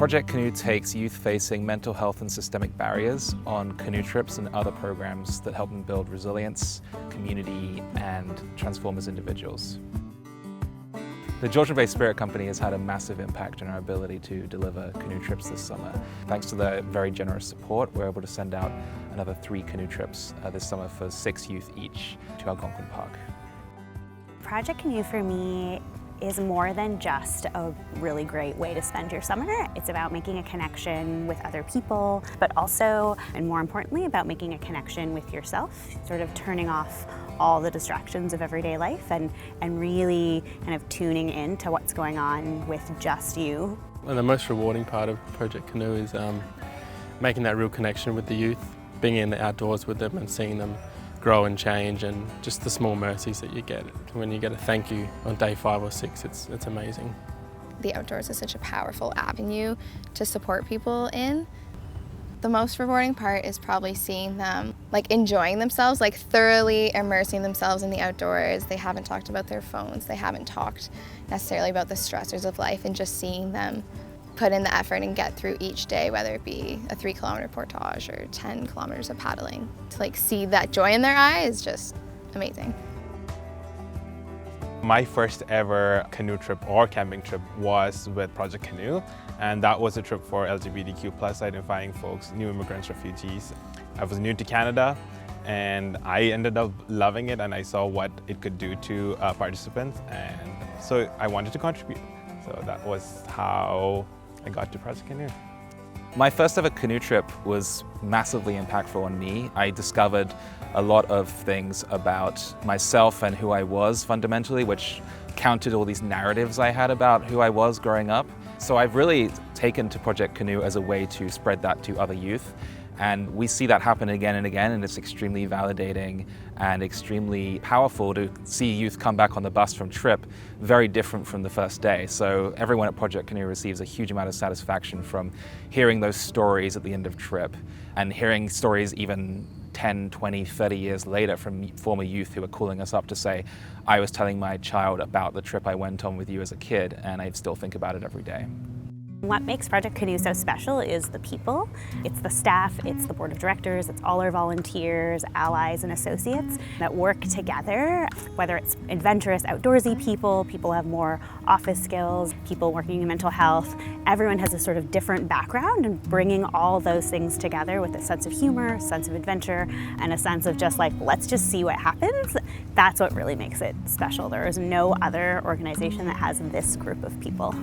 Project Canoe takes youth facing mental health and systemic barriers on canoe trips and other programs that help them build resilience, community, and transform as individuals. The Georgian Bay Spirit Company has had a massive impact on our ability to deliver canoe trips this summer. Thanks to their very generous support, we're able to send out another 3 canoe trips this summer for 6 youth each to Algonquin Park. Project Canoe for me is more than just a really great way to spend your summer. It's about making a connection with other people, but also, and more importantly, about making a connection with yourself, sort of turning off all the distractions of everyday life and really kind of tuning in to what's going on with just you. And the most rewarding part of Project Canoe is making that real connection with the youth, being in the outdoors with them and seeing them grow and change, and just the small mercies that you get. When you get a thank you on day 5 or 6, it's amazing. The outdoors is such a powerful avenue to support people in. The most rewarding part is probably seeing them enjoying themselves, thoroughly immersing themselves in the outdoors. They haven't talked about their phones, they haven't talked necessarily about the stressors of life, and just seeing them put in the effort and get through each day, whether it be a 3-kilometer portage or 10 kilometers of paddling. To see that joy in their eye is just amazing. My first ever canoe trip or camping trip was with Project Canoe, and that was a trip for LGBTQ+ identifying folks, new immigrants, refugees. I was new to Canada, and I ended up loving it, and I saw what it could do to participants, and so I wanted to contribute. So that was how I got to Project Canoe. My first ever canoe trip was massively impactful on me. I discovered a lot of things about myself and who I was fundamentally, which countered all these narratives I had about who I was growing up. So I've really taken to Project Canoe as a way to spread that to other youth. And we see that happen again and again, and it's extremely validating and extremely powerful to see youth come back on the bus from trip very different from the first day. So everyone at Project Canoe receives a huge amount of satisfaction from hearing those stories at the end of trip, and hearing stories even 10, 20, 30 years later from former youth who are calling us up to say, I was telling my child about the trip I went on with you as a kid, and I still think about it every day. What makes Project Canoe so special is the people. It's the staff, it's the board of directors, it's all our volunteers, allies, and associates that work together. Whether it's adventurous, outdoorsy people, people who have more office skills, people working in mental health, everyone has a sort of different background, and bringing all those things together with a sense of humor, a sense of adventure, and a sense of just let's just see what happens, that's what really makes it special. There is no other organization that has this group of people.